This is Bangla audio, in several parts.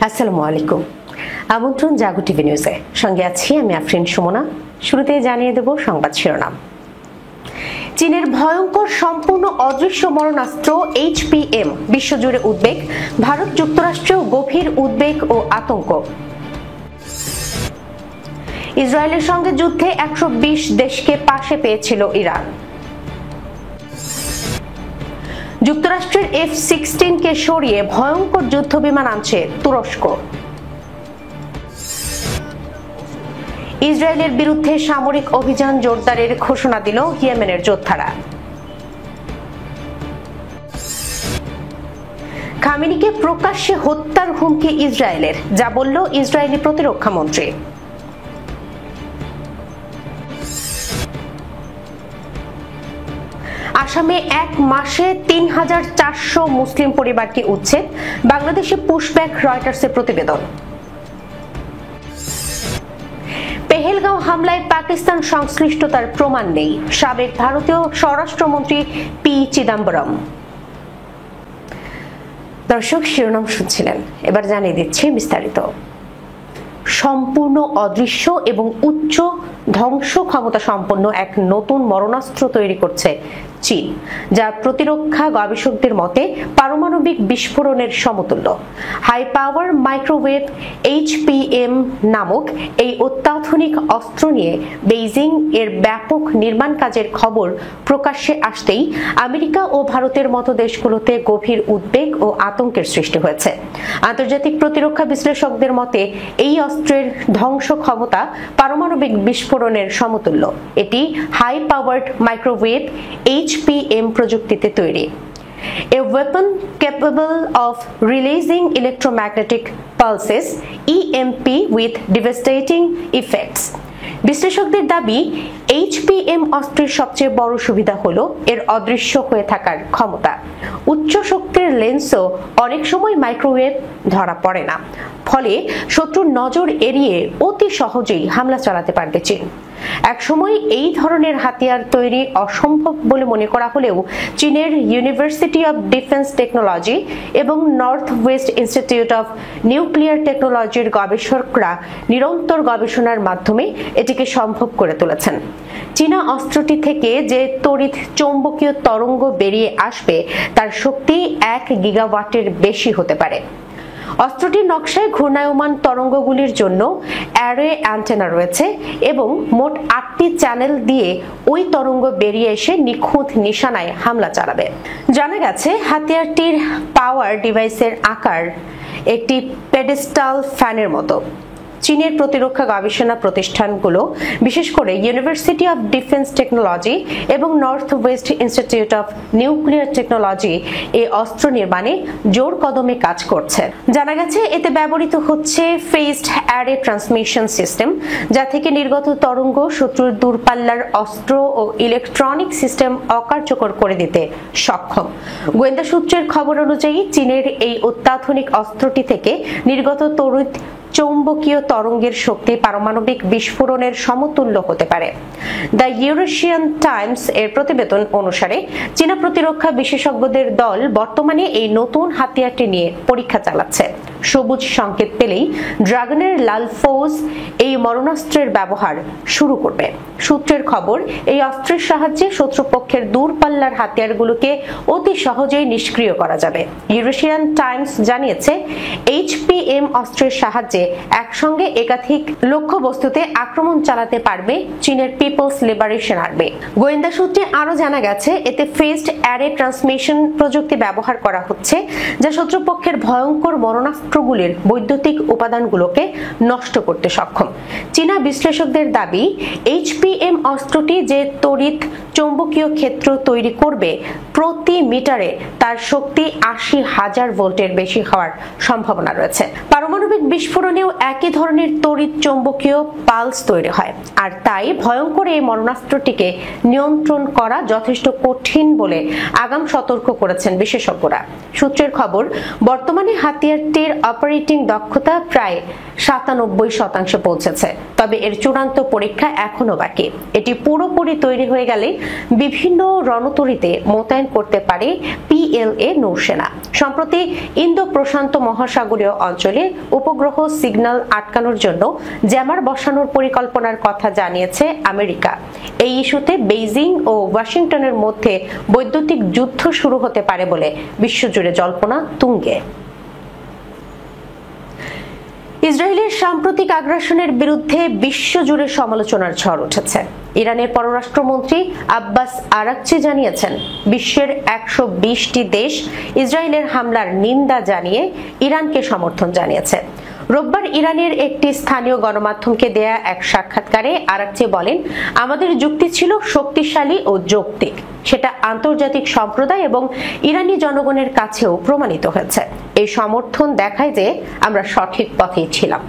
আসসালামু আলাইকুম। আমন্ত্রণ জাগো টিভি নিউজে, সঙ্গে আছি আমি আফরিন সুমনা। শুরুতে জানিয়ে দেব সংবাদ শিরোনাম। চীনের ভয়ঙ্কর সম্পূর্ণ অদৃশ্য মরণাস্ত্র HPM বিশ্বজুড়ে উদ্বেগ, ভারত যুক্তরাষ্ট্রেও গভীর উদ্বেগ ও আতঙ্ক। ইসরায়েলের সঙ্গে যুদ্ধে 120 দেশকে পাশে পেয়েছিল ইরান। যুক্তরাষ্ট্রের F-16 সরিয়ে ভয়ঙ্কর যুদ্ধবিমান আনছে তুরস্ক। ইসরায়েলের বিরুদ্ধে সামরিক অভিযান জোরদারের ঘোষণা দিল ইয়েমেনের যোদ্ধারা। খামেনিকে প্রকাশ্যে হত্যার হুমকি ইসরায়েলের, যা বলল ইসরায়েলি প্রতিরক্ষা মন্ত্রী। আসামে এক মাসে ৩,৪০০ মুসলিম পরিবারকে উচ্ছেদ, বাংলাদেশে পুশব্যাক, রয়টার্সের প্রতিবেদন। পেহেলগাঁও হামলায় পাকিস্তান সংশ্লিষ্টতার প্রমাণ নেই, সাবেক ভারতীয় স্বরাষ্ট্রমন্ত্রী পি চিদাম্বরম। দর্শক, শিরোনাম শুনছিলেন, এবার জানিয়ে দিচ্ছি বিস্তারিত। সম্পূর্ণ অদৃশ্য এবং উচ্চ ধ্বংস ক্ষমতা সম্পন্ন এক নতুন মরণাস্ত্র তৈরি করছে চীন, যা প্রতিরক্ষা গবেষকদের মতে পারমাণবিক বিস্ফোরণের সমতুল্য। হাই পাওয়ার মাইক্রোওয়েভ HPM নামক এই অত্যাধুনিক অস্ত্র নিয়ে বেইজিং এর ব্যাপক নির্মাণ কাজের খবর প্রকাশ্যে আসতেই আমেরিকা ও ভারতের মতো দেশগুলোতে গভীর উদ্বেগ ও আতঙ্কের সৃষ্টি হয়েছে। আন্তর্জাতিক প্রতিরক্ষা বিশ্লেষকদের মতে এই অস্ত্রের ধ্বংস ক্ষমতা পারমাণবিক বিস্ফোরণের সমতুল্য। এটি হাই পাওয়ার্ড মাইক্রোওয়েভ HPM প্রযুক্তিতে তৈরি। A weapon capable of releasing electromagnetic pulses EMP with devastating effects. বিশ্লেষকদের দাবি, HPM অস্ত্রের সবচেয়ে বড় সুবিধা হলো এর অদৃশ্য হয়ে থাকার ক্ষমতা। উচ্চ শক্তির লেন্সও অনেক সময় মাইক্রোওয়েভ ধরা পড়ে না, ফলে শত্রুর নজর এড়িয়ে অতি সহজেই হামলা চালাতে পারবে চীন। একসময় এই ধরনের হাতিয়ার তৈরি অসম্ভব বলে মনে করা হলেও চীনের ইউনিভার্সিটি অব ডিফেন্স টেকনোলজি এবং north West institute of nuclear টেকনোলজির গবেষকরা নিরন্তর গবেষণার মাধ্যমে এটিকে সম্ভব করে তুলেছেন। চীনা অস্ত্রটি থেকে যে তড়িৎ চৌম্বকীয় তরঙ্গ বেরিয়ে আসবে তার শক্তি 1 গিগাওয়াটের বেশি হতে পারে। অস্ত্রটির নকশায় ঘূর্ণায়মান তরঙ্গগুলির জন্য অ্যারে অ্যান্টেনা রয়েছে এবং মোট 8টি চ্যানেল দিয়ে ওই তরঙ্গ বেরিয়ে এসে নিখুঁত নিশানায় হামলা চালাবে। জানা গেছে, হাতিয়ারটির পাওয়ার ডিভাইসের আকার একটি পেডেস্টাল ফ্যানের মতো। চীনের প্রতিরক্ষা গবেষণা প্রতিষ্ঠানগুলো, বিশেষ করে ইউনিভার্সিটি অব ডিফেন্স টেকনোলজি এবং north West institute of nuclear technology এই অস্ত্র নির্মাণে জোর কদমে কাজ করছে। জানা গেছে, এতে ব্যবহৃত হচ্ছে ফেজড অ্যারে ট্রান্সমিশন সিস্টেম, যা থেকে নির্গত তরঙ্গ শত্রুর দূরপাল্লার অস্ত্র ও ইলেকট্রনিক সিস্টেম অকার্যকর করে দিতে সক্ষম। গোয়েন্দা সূত্রের খবর অনুযায়ী চীনের এই অত্যাধুনিক অস্ত্রটি থেকে নির্গত তড়িৎ চৌম্বকীয় তরঙ্গের শক্তি পারমাণবিক বিস্ফোরণের সমতুল্য হতে পারে। দ্য ইউরেশিয়ান টাইমস এর প্রতিবেদন অনুসারে চীনা প্রতিরক্ষা বিশেষজ্ঞদের দল বর্তমানে এই নতুন হাতিয়ারটি নিয়ে পরীক্ষা চালাচ্ছে। সবুজ সংকেত পেলেই ড্রাগনের লাল ফৌজ এই মরণাস্ত্রের ব্যবহার শুরু করবে। সূত্রের খবর, এই অস্ত্রের সাহায্যে শত্রুপক্ষের দূরপাল্লার হাতিয়ারগুলোকে অতি সহজেই নিষ্ক্রিয় করা যাবে। ইউরেশিয়ান টাইমস জানিয়েছে, HPM অস্ত্রের সাহায্যে একসঙ্গে একাধিক লক্ষ্যবস্তুতে আক্রমণ চালাতে পারবে চীনের পিপলস লিবারেশন আর্মি। গোয়েন্দা সূত্রে আরো জানা গেছে, এতে ফেজড অ্যারে ট্রান্সমিশন প্রযুক্তি ব্যবহার করা হচ্ছে, যা শত্রুপক্ষের ভয়ঙ্কর মরণাস্ত্রগুলির বৈদ্যুতিক উপাদানগুলোকে নষ্ট করতে সক্ষম। চীনা বিশ্লেষকদের দাবি, HPM অস্ত্রটি যে তড়িৎ চৌম্বকীয় ক্ষেত্র তৈরি করবে, প্রতি মিটারে তার শক্তি 80,000 ভোল্টের বেশি হওয়ার সম্ভাবনা রয়েছে। পারমাণবিক বিস্ফোরণেও একই ধরনের তড়িৎ চৌম্বকীয় পালস তৈরি হয়, আর তাই ভয়ঙ্কর এই মরণাস্ত্রটিকে নিয়ন্ত্রণ করা যথেষ্ট কঠিন বলে আগাম সতর্ক করেছেন বিশেষজ্ঞরা। সূত্রের খবর, বর্তমানে হাতিয়ারটির অপারেটিং দক্ষতা প্রায় 97% পৌঁছেছে, তবে এর চূড়ান্ত পরীক্ষা এখনো বাকি। এটি পুরোপুরি তৈরি হয়ে গেলে বিভিন্ন রণতরীতে মোতায়েন করতে পারে PLA নৌসেনা। সম্প্রতি ইন্দো প্রশান্ত মহাসাগরীয় অঞ্চলে উপগ্রহ সিগন্যাল আটকানোর জন্য জ্যামার বসানোর পরিকল্পনার কথা জানিয়েছে আমেরিকা। এই ইস্যুতে বেইজিং ও ওয়াশিংটনের মধ্যে বৈদ্যুতিক যুদ্ধ শুরু হতে পারে বলে বিশ্বজুড়ে জল্পনা তুঙ্গে। ইসরায়েলের সাম্প্রতিক আগ্রাসনের বিরুদ্ধে বিশ্বজুড়ে সমালোচনার ঝড় উঠেছে। ইরানের পররাষ্ট্রমন্ত্রী আব্বাস আরাকচি জানিয়েছেন, বিশ্বের 120টি দেশ ইসরায়েলের হামলার নিন্দা জানিয়ে ইরানকে সমর্থন জানিয়েছে। রোববার ইরানের একটি স্থানীয় গণমাধ্যমকে দেয়া এক সাক্ষাৎকারে আরাকচি বলেন, আমাদের যুক্তি ছিল শক্তিশালী ও যৌক্তিক, সেটা আন্তর্জাতিক সম্প্রদায় এবং ইরানি জনগণের কাছেও প্রমাণিত হয়েছে। এই সমর্থন দেখায় যে আমরা সঠিক পথেই ছিলাম।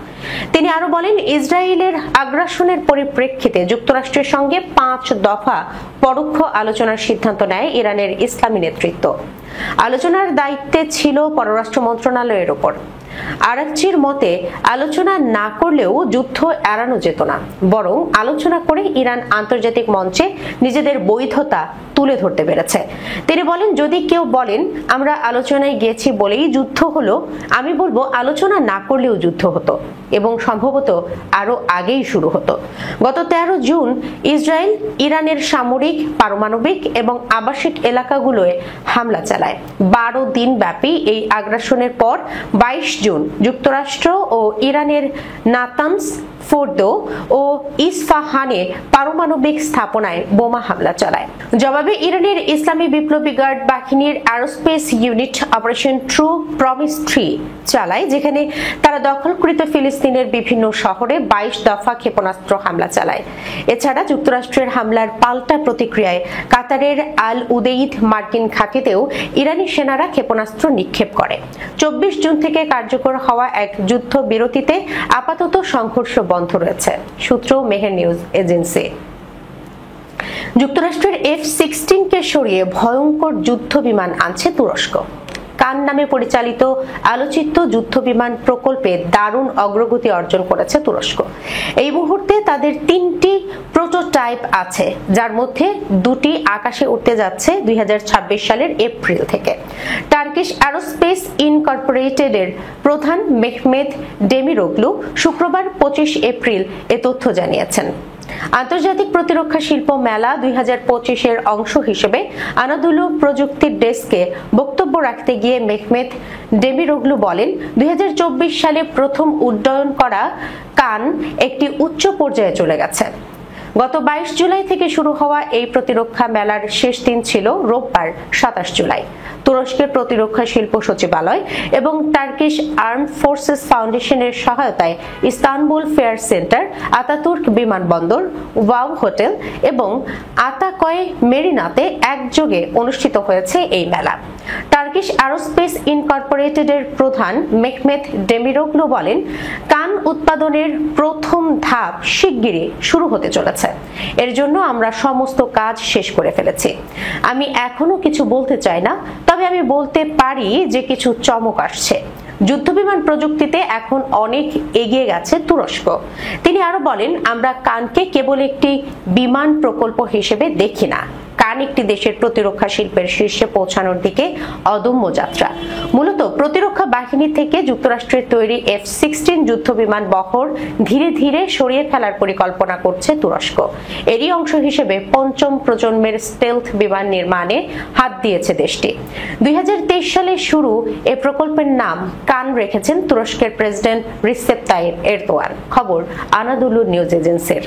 তিনি আরো বলেন, ইসরায়েলের আগ্রাসনের পরিপ্রেক্ষিতে যুক্তরাষ্ট্রের সঙ্গে 5 দফা পরোক্ষ আলোচনার সিদ্ধান্ত নেয় ইরানের ইসলামী নেতৃত্ব। আলোচনার দায়িত্বে ছিল পররাষ্ট্র মন্ত্রণালয়ের ওপর। আরাকচির মতে, আলোচনা না করলেও যুদ্ধ এড়ানো যেত না, বরং আলোচনা করে ইরান আন্তর্জাতিক মঞ্চে নিজেদের বৈধতা তুলে ধরতে পেরেছে। তিনি বলেন, যদি কেউ বলেন আমরা আলোচনায় গিয়েছি বলেই যুদ্ধ হলো, আমি বলবো আলোচনা না করলেও যুদ্ধ হতো এবং সম্ভবত আরো আগেই শুরু হতো। গত 13 জুন ইসরায়েল ইরানের সামরিক, পারমাণবিক এবং আবাসিক এলাকাগুলোয় হামলা চালায়। 12 দিন ব্যাপী এই আগ্রাসনের পর 22 জুন যুক্তরাষ্ট্র ও ইরানের নাতানস, ফোর্দো ও ইসফাহানে পারমাণবিক স্থাপনায় বোমা হামলা চালায়। জবাবে ইরানের ইসলামী বিপ্লবী গার্ড বাহিনীর aerospace unit operation true promise 3 চালায়, যেখানে তারা দখলকৃত ফিলিস্তিনের বিভিন্ন শহরে 22 দফা ক্ষেপণাস্ত্র হামলা চালায়। এছাড়া যুক্তরাষ্ট্রের হামলার পাল্টা প্রতিক্রিয়ায় কাতারের আল উদেইদ মার্কিন ঘাঁটিতেও ইরানি সেনারা ক্ষেপণাস্ত্র নিক্ষেপ করে। 24 জুন থেকে কার্যকর হওয়া এক যুদ্ধ বিরতিতে আপাতত সংঘর্ষ বন্ধ রয়েছে, সূত্র মেহের নিউজ এজেন্সি। যুক্তরাষ্ট্রের F-16 কে সরিয়ে ভয়ঙ্কর যুদ্ধ বিমান আনছে তুরস্ক। কান নামে পরিচালিত আলোচিত যুদ্ধ বিমান প্রকল্পে দারুণ অগ্রগতি অর্জন করেছে তুরস্ক। এই মুহূর্তে তাদের 3টি প্রোটোটাইপ আছে, যার মধ্যে 2টি আকাশে উঠতে যাচ্ছে 2026 সালের এপ্রিল থেকে। টার্কিশ অ্যারোস্পেস ইনকর্পোরেটেডের প্রধান মেহমেদ ডেমিরোগলু শুক্রবার 25 এপ্রিল এ তথ্য জানিয়েছেন। আন্তর্জাতিক প্রতিরক্ষা শিল্প মেলা 2025 এর অংশ হিসেবে আনাদুলু প্রযুক্তির ডেস্কে বক্তব্য রাখতে গিয়ে মেহমেদ ডেমিরোগলু বলেন, 2024 সালে প্রথম উড্ডয়ন করা কান একটি উচ্চ পর্যায়ে চলে গেছে। গত 22 জুলাই থেকে শুরু হওয়া এই প্রতিরক্ষা মেলার শেষ দিন ছিল রোববার 27 জুলাই। তুরস্কের প্রতিরক্ষা শিল্প সচিবালয় এবং টার্কিশ আর্মড ফোর্সেস ফাউন্ডেশনের সহায়তায় ইস্তানবুল ফেয়ার সেন্টার, আতাতুর্ক বিমানবন্দর, ওয়াও হোটেল এবং আতাকয় মেরিনাতে একযোগে অনুষ্ঠিত হয়েছে এই মেলা। টার্কিশ অ্যারোস্পেস ইনকর্পোরেটেডের প্রধান মেহমেদ ডেমিরোগলু বলেন, কান উৎপাদনের প্রথম ধাপ শিগগিরই শুরু হতে চলেছে। এর জন্য আমরা সমস্ত কাজ শেষ করে ফেলেছি। আমি এখনো কিছু বলতে চাই না, তবে আমি বলতে পারি যে কিছু চমক আসছে। যুদ্ধবিমান প্রযুক্তিতে এখন অনেক এগিয়ে গেছে তুরস্ক। তিনি আরো বলেন, আমরা কানকে কেবল একটি বিমান প্রকল্প হিসেবে দেখি না, কান একটি দেশের প্রতিরক্ষা শিল্পের শীর্ষে পৌঁছানোর দিকে অদম্য যাত্রা। মূলত প্রতিরক্ষা বাহিনী থেকে যুক্তরাষ্ট্রের তৈরি F-16 যুদ্ধবিমান বহর ধীরে ধীরে সরিয়ে ফেলার পরিকল্পনা করছে তুরস্ক। এরই অংশ হিসেবে 5ম প্রজন্মের স্টেলথ বিমান নির্মাণে হাত দিয়েছে দেশটি। 2023 সালে শুরু এ প্রকল্পের নাম কান রেখেছেন তুরস্কের প্রেসিডেন্ট রিসেপ তাইয়েপ এরদোয়ান। খবর আনাদুলু নিউজ এজেন্সির।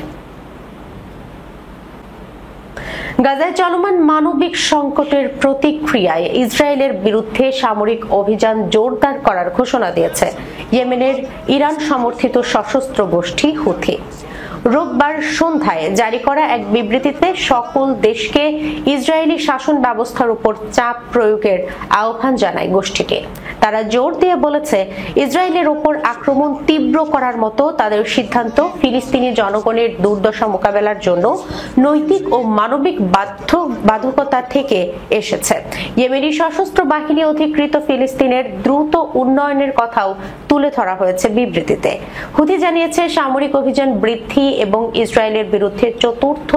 গাজায় চলমান মানবিক সংকটের প্রতিক্রিয়ায় ইসরায়েলের বিরুদ্ধে সামরিক অভিযান জোরদার করার ঘোষণা দিয়েছে ইয়েমেনের ইরান সমর্থিত সশস্ত্র গোষ্ঠী হুথি। রোববার সন্ধ্যায় জারি করা এক বিবৃতিতে সকল দেশকে ইসরায়েলি শাসন ব্যবস্থার উপর চাপ প্রয়োগের আহ্বান জানায় গোষ্ঠীটি। তারা জোর দিয়ে বলেছে, ইসরায়েলের ওপর আক্রমণ তীব্র করার মতো তাদের সিদ্ধান্ত ফিলিস্তিনি জনগণের দুর্দশা মোকাবেলার জন্য নৈতিক ও মানবিক বাধ্যবাধকতা থেকে এসেছে। ইয়েমেনি সশস্ত্র বাহিনী অধিকৃত ফিলিস্তিনের দ্রুত উন্নয়নের কথাও তুলে ধরা হয়েছে বিবৃতিতে। হুথি জানিয়েছে, সামরিক অভিযান বৃদ্ধি এবং ইসরায়েলের বিরুদ্ধে চতুর্থ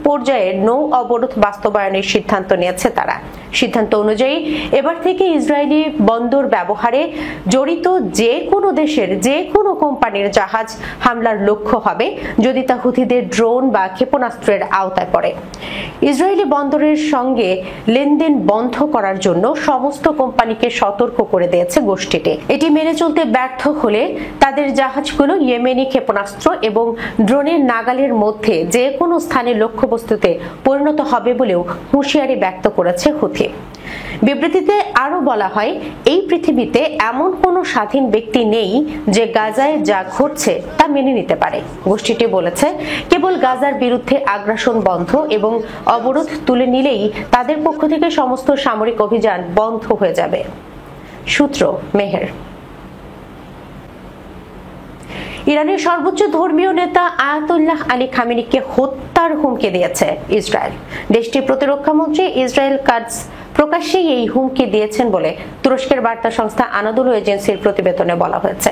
পর্যায়ের নৌ অবরোধ বাস্তবায়নের সিদ্ধান্ত নিয়েছে তারা। সিদ্ধান্ত অনুযায়ী এবার থেকে ইসরায়েলি বন্দর ব্যবহারে জড়িত যে কোনো দেশের যে কোনো কোম্পানির জাহাজ হামলার লক্ষ্য হবে যদি তা হুথিদের ড্রোন বা ক্ষেপণাস্ত্রের আওতায় পড়ে। ইসরায়েলি বন্দরের সঙ্গে লেনদেন বন্ধ করার জন্য সমস্ত কোম্পানিকে সতর্ক করে দিয়েছে গোষ্ঠীটি। এটি মেনে চলতে ব্যর্থ হলে তাদের জাহাজগুলো ইয়েমেনি ক্ষেপণাস্ত্র এবং ড্রোনের নাগালের মধ্যে যে কোনো স্থানে লক্ষ্যবস্তুতে পরিণত হবে বলেও হুঁশিয়ারি ব্যক্ত করেছে হুথি। বিবৃতিতে আরো বলা হয়, এই পৃথিবীতে এমন কোনো স্বাধীন ব্যক্তি নেই যে গাজায় যা ঘটছে তা মেনে নিতে পারে। গোষ্ঠীটি বলেছে, কেবল গাজার বিরুদ্ধে আগ্রাসন বন্ধ এবং অবরোধ তুলে নিলেই তাদের পক্ষ থেকে সমস্ত সামরিক অভিযান বন্ধ হয়ে যাবে। সূত্র মেহের। ইরানের সর্বোচ্চ ধর্মীয় নেতা আয়াতুল্লাহ আলী খামেনিকে হত্যার হুমকি দিয়েছে ইসরায়েল। দেশটির প্রতিরক্ষা মন্ত্রী ইসরায়েল কাটজ প্রকাশ্যেই এই হুমকি দিয়েছেন বলে তুরস্কের বার্তা সংস্থা আনাদোলু এজেন্সির প্রতিবেদনে বলা হয়েছে।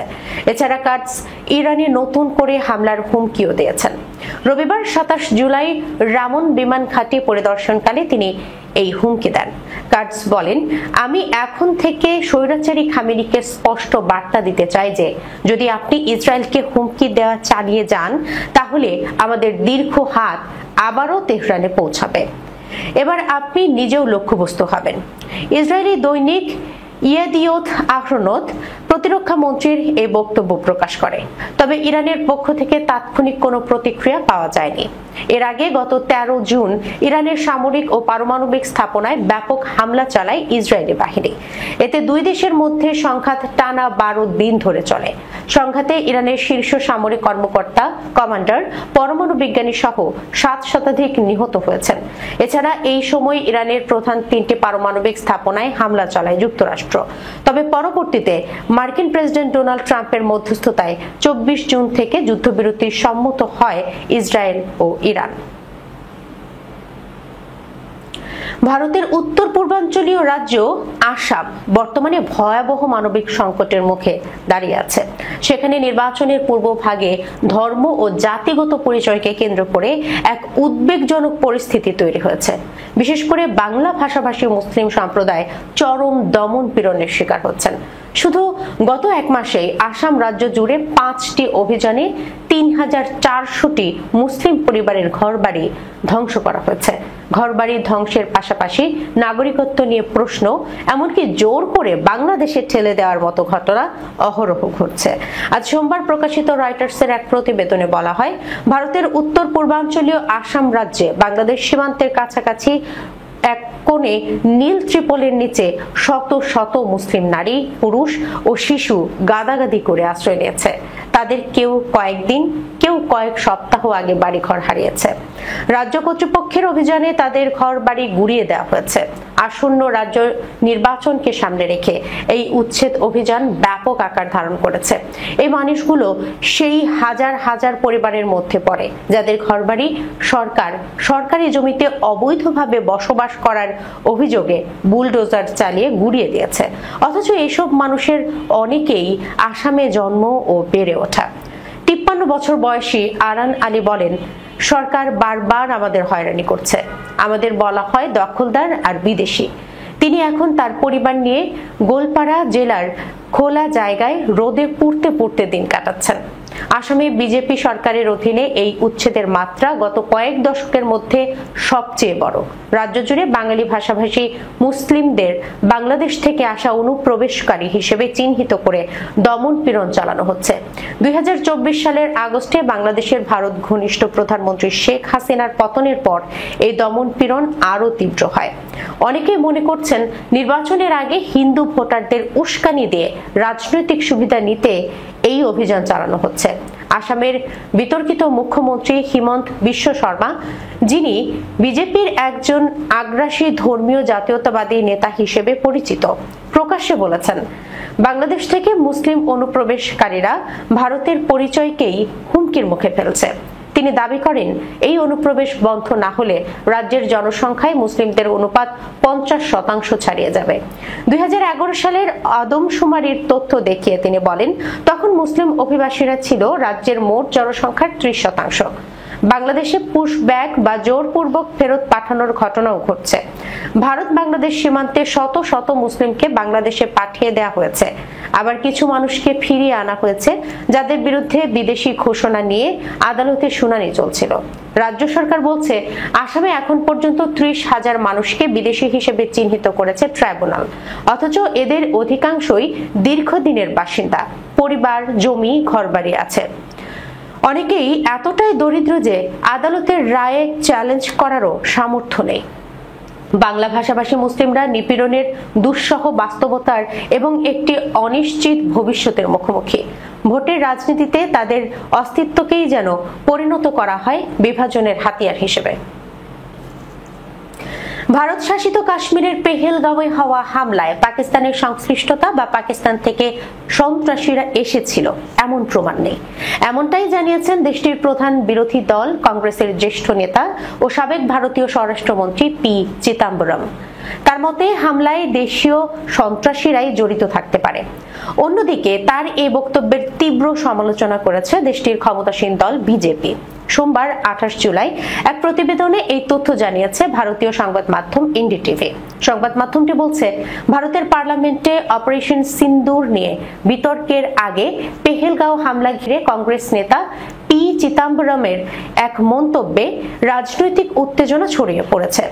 এছাড়া কাটজ ইরানে নতুন করে হামলার হুমকিও দিয়েছেন। রবিবার 27 জুলাই রামন বিমান ঘাঁটি পরিদর্শনকালে তিনি এই হুমকি দেন। কাটজ বলেন, আমি এখন থেকে স্বৈরাচারী খামেনিকে স্পষ্ট বার্তা দিতে চাই যে যদি আপনি ইসরায়েলকে হুমকি দেওয়া চালিয়ে যান তাহলে আমাদের দীর্ঘ হাত আবারও তেহরানে পৌঁছাবে। এবার আপনি নিজেও লক্ষ্যবস্তু হবেন। ইসরায়েলি দৈনিক ইয়েদিওথ আহরোনোথ প্রতিরক্ষা মন্ত্রীর এই বক্তব্য প্রকাশ করে। তবে ইরানের পক্ষ থেকে তাৎক্ষণিক কোনো প্রতিক্রিয়া পাওয়া যায়নি। এর আগে গত 13 জুন ইরানের সামরিক ও পারমাণবিক স্থাপনায় ব্যাপক হামলা চালায় ইসরায়েলি বাহিনী। এতে দুই দেশের মধ্যে সংঘাত টানা 12 দিন ধরে চলে। সংঘাতে ইরানের শীর্ষ সামরিক কর্মকর্তা, কমান্ডার, পরমাণু বিজ্ঞানী সহ 7 শতাধিক নিহত হয়েছেন। এছাড়া এই সময় ইরানের প্রধান 3টি পারমাণবিক স্থাপনায় হামলা চালায় যুক্তরাষ্ট্র। তবে পরবর্তীতে মার্কিন প্রেসিডেন্ট ডোনাল্ড ট্রাম্পের মধ্যস্থতায় 24 জুন থেকে যুদ্ধবিরতি সম্মত হয় ইসরায়েল ও ইরান। ভারতের উত্তর পূর্বাঞ্চলীয় রাজ্য আসাম বর্তমানে ভয়াবহ মানবিক সংকটের মুখে দাঁড়িয়ে আছে। সেখানে নির্বাচনের পূর্বভাগে ধর্ম ও জাতিগত পরিচয়কে কেন্দ্র করে এক উদ্বেগজনক পরিস্থিতি তৈরি হয়েছে। বিশেষ করে বাংলা ভাষাভাষী মুসলিম সম্প্রদায় চরম দমন পীড়নের শিকার হচ্ছেন। শুধু গত এক মাসেই আসাম রাজ্য জুড়ে 5টি অভিযানে 3400টি মুসলিম পরিবারের ঘরবাড়ি ধ্বংস করা হয়েছে। ঘরবাড়ি ধ্বংসের পাশাপাশি নাগরিকত্ব নিয়ে প্রশ্ন, এমনকি জোর করে বাংলাদেশে ঠেলে দেওয়ার মতো ঘটনা অহরহ ঘটছে। আজ সোমবার প্রকাশিত রয়টার্সের এক প্রতিবেদনে বলা হয়, ভারতের উত্তর পূর্বাঞ্চলীয় আসাম রাজ্যে বাংলাদেশ সীমান্তের কাছাকাছি এক কোণে নীল ত্রিপলের নিচে শত শত মুসলিম নারী, পুরুষ ও শিশু গাদাগাদি করে আশ্রয় নিয়েছে। তাদের কেউ কয়েকদিন, কেউ কয়েক সপ্তাহ আগে বাড়িঘর হারিয়েছে। রাজ্য কর্তৃপক্ষের অভিযানে তাদের ঘর বাড়ি গুড়িয়ে দেওয়া হয়েছে। আসন্ন রাজ্য নির্বাচনকে সামনে রেখে এই উচ্ছেদ অভিযান ব্যাপক আকার ধারণ করেছে। এই মানুষগুলো সেই হাজার হাজার পরিবারের মধ্যে পড়ে যাদের ঘরবাড়ি সরকারি জমিতে অবৈধভাবে বসবাস করার অভিযোগে বুলডোজার চালিয়ে গুড়িয়ে দিয়েছে। অথচ এসব মানুষের অনেকেই আসামে জন্ম ও বেড়ে ওঠা। 53 বছর বয়সী আরান আলী বলেন, সরকার বারবার আমাদের হয়রানি করছে। আমাদের বলা হয় দখলদার আর বিদেশি। তিনি এখন তার পরিবার নিয়ে গোলপাড়া জেলার খোলা জায়গায় রোদে পুড়তে পুড়তে দিন কাটাচ্ছেন। আসামে বিজেপি সরকারের অধীনে এই উচ্ছেদের মাত্রা গত কয়েক দশকের মধ্যে সবচেয়ে বড়। রাজ্য জুড়ে বাঙালি ভাষাভাষী মুসলিমদের বাংলাদেশ থেকে আসা অনুপ্রবেশকারী হিসেবে চিহ্নিত করে দমন পীড়ন চালানো হচ্ছে। 2024 সালের আগস্টে বাংলাদেশের ভারত ঘনিষ্ঠ প্রধানমন্ত্রী শেখ হাসিনার পতনের পর এই দমন পীড়ন আরো তীব্র হয়। অনেকেই মনে করছেন নির্বাচনের আগে হিন্দু ভোটারদের উস্কানি দিয়ে রাজনৈতিক সুবিধা নিতে এই অভিযান চালানো হচ্ছে। আসামের বিতর্কিত মুখ্যমন্ত্রী হিমন্ত বিশ্ব শর্মা, যিনি বিজেপির একজন আগ্রাসী ধর্মীয় জাতীয়তাবাদী নেতা হিসেবে পরিচিত, প্রকাশ্যে বলেছেন বাংলাদেশ থেকে মুসলিম অনুপ্রবেশকারীরা ভারতের পরিচয়কেই হুমকির মুখে ফেলছে। তিনি দাবি করেন এই অনুপ্রবেশ বন্ধ না হলে রাজ্যের জনসংখ্যায় মুসলিমদের অনুপাত 50% ছাড়িয়ে যাবে। 2011 সালের আদমশুমারির তথ্য দেখিয়ে তিনি বলেন, তখন মুসলিম অভিবাসীরা ছিল রাজ্যের মোট জনসংখ্যার 30%। বাংলাদেশে পুশব্যাক বা জোরপূর্বক ফেরত পাঠানোর ঘটনাও ঘটছে। ভারত বাংলাদেশ সীমান্তে শত শত মুসলিমকে বাংলাদেশে পাঠিয়ে দেওয়া হয়েছে, আবার কিছু মানুষকে ফিরিয়ে আনা হয়েছে যাদের বিরুদ্ধে বিদেশি ঘোষণা নিয়ে আদালতে শুনানি চলছিল। রাজ্য সরকার বলছে আসামে এখন পর্যন্ত 30,000 মানুষকে বিদেশি হিসেবে চিহ্নিত করেছে ট্রাইব্যুনাল, অথচ এদের অধিকাংশই দীর্ঘদিনের বাসিন্দা, পরিবার, জমি, ঘরবাড়ি আছে। অনেকেই এতটাই দরিদ্র যে আদালতের রায়ে চ্যালেঞ্জ করারও সামর্থ্য নেই। বাংলা ভাষাভাষী মুসলিমরা নিপীড়নের দুঃসহ বাস্তবতার এবং একটি অনিশ্চিত ভবিষ্যতের মুখোমুখি। ভোটের রাজনীতিতে তাদের অস্তিত্বকেই যেন পরিণত করা হয় বিভাজনের হাতিয়ার হিসেবে। ভারত শাসিত কাশ্মীরের পেহেলগাঁওয়ে হওয়া হামলায় পাকিস্তানের সংশ্লিষ্টতা বা পাকিস্তান থেকে সন্ত্রাসীরা এসেছিল এমন প্রমাণ নেই, এমনটাই জানিয়েছেন দেশটির প্রধান বিরোধী দল কংগ্রেসের জ্যেষ্ঠ নেতা ও সাবেক ভারতীয় স্বরাষ্ট্রমন্ত্রী পি চিদাম্বরম। তার মতে হামলায় দেশীয় সন্ত্রাসীরাই জড়িত থাকতে পারে। অন্যদিকে তার এই বক্তব্যের তীব্র সমালোচনা করেছে দেশটির ক্ষমতাসীন দল বিজেপি। সোমবার 28 জুলাই এক প্রতিবেদনে এই তথ্য জানিয়েছে ভারতীয় সংবাদ মাধ্যম এনডিটিভি। সংবাদ মাধ্যমটি বলছে, ভারতের পার্লামেন্টে অপারেশন সিন্দুর নিয়ে বিতর্কের আগে পেহেলগাঁও হামলা ঘিরে কংগ্রেস নেতা পি চিদাম্বরমের এক মন্তব্যে রাজনৈতিক উত্তেজনা ছড়িয়ে পড়েছে।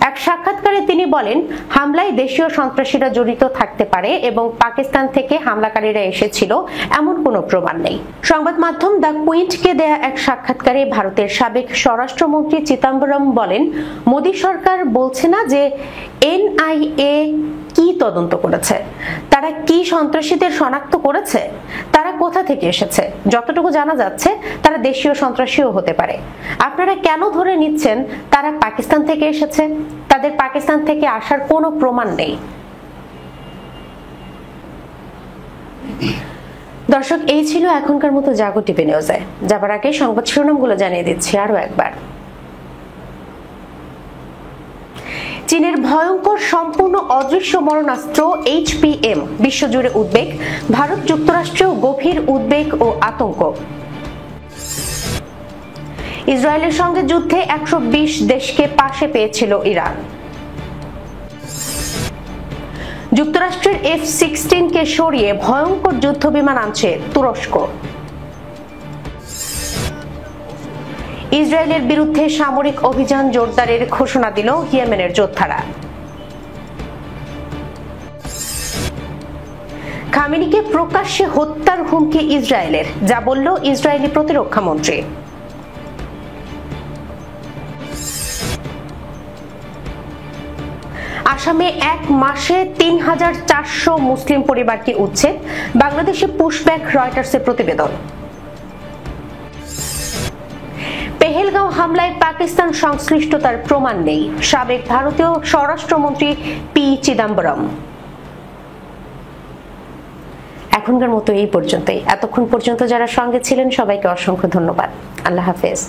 এক সাক্ষাৎকারে তিনি বলেন, হামলায় দেশীয় সন্ত্রাসীরা জড়িত থাকতে পারে এবং পাকিস্তান থেকে হামলাকারীরা এসেছিল এমন কোনো প্রমাণ নেই। সংবাদ মাধ্যম দ্য কুইন্টকে দেয়া এক সাক্ষাৎকারে ভারতের সাবেক স্বরাষ্ট্রমন্ত্রী চিদাম্বরম বলেন, মোদী সরকার বলছে না যে এনআইএ কি তদন্ত করেছে, তারা কি সন্ত্রাসীদের শনাক্ত করেছে, তারা কোথা থেকে এসেছে। যতটুকু জানা যাচ্ছে তারা দেশীয় সন্ত্রাসীও হতে পারে। আপনারা কেন ধরে নিচ্ছেন তারা পাকিস্তান থেকে এসেছে? তাদের পাকিস্তান থেকে আসার কোনো প্রমাণ নেই। দর্শক, এই ছিল এখনকার মতো জাগো টিভি নিউজে। যাবার আগে সংবাদ শিরোনামগুলো জানিয়ে দিচ্ছি আরো একবার। চীনের ভয়ঙ্কর সম্পূর্ণ অদৃশ্য মরণাস্ত্র HPM বিশ্বজুড়ে উদ্বেগ, ভারত যুক্তরাষ্ট্রেও গভীর উদ্বেগ ও আতঙ্ক। ইসরায়েলের সঙ্গে যুদ্ধে 120 দেশকে পাশে পেয়েছিল ইরান। যুক্তরাষ্ট্রের F-16 কে সরিয়ে ভয়ঙ্কর যুদ্ধবিমান আনছে তুরস্ক। ইসরায়েলের বিরুদ্ধে সামরিক অভিযান জোরদারের ঘোষণা দিল ইয়েমেনের যোদ্ধারা। খামেনিকে প্রকাশ্যে হত্যার হুমকি ইসরায়েলের, যা বলল ইসরায়েলি প্রতিরক্ষা মন্ত্রী। আসামে এক মাসে 3,400 মুসলিম পরিবারকে উচ্ছেদ, বাংলাদেশে পুশব্যাক, রয়টার্সের প্রতিবেদন। পেহেলগাঁও হামলায় পাকিস্তান সংশ্লিষ্টতার প্রমাণ নেই, সাবেক ভারতীয় স্বরাষ্ট্রমন্ত্রী পি চিদাম্বরম। এখনকার মতো এই পর্যন্তই। এতক্ষণ পর্যন্ত যারা সঙ্গে ছিলেন সবাইকে অসংখ্য ধন্যবাদ। আল্লাহ হাফেজ।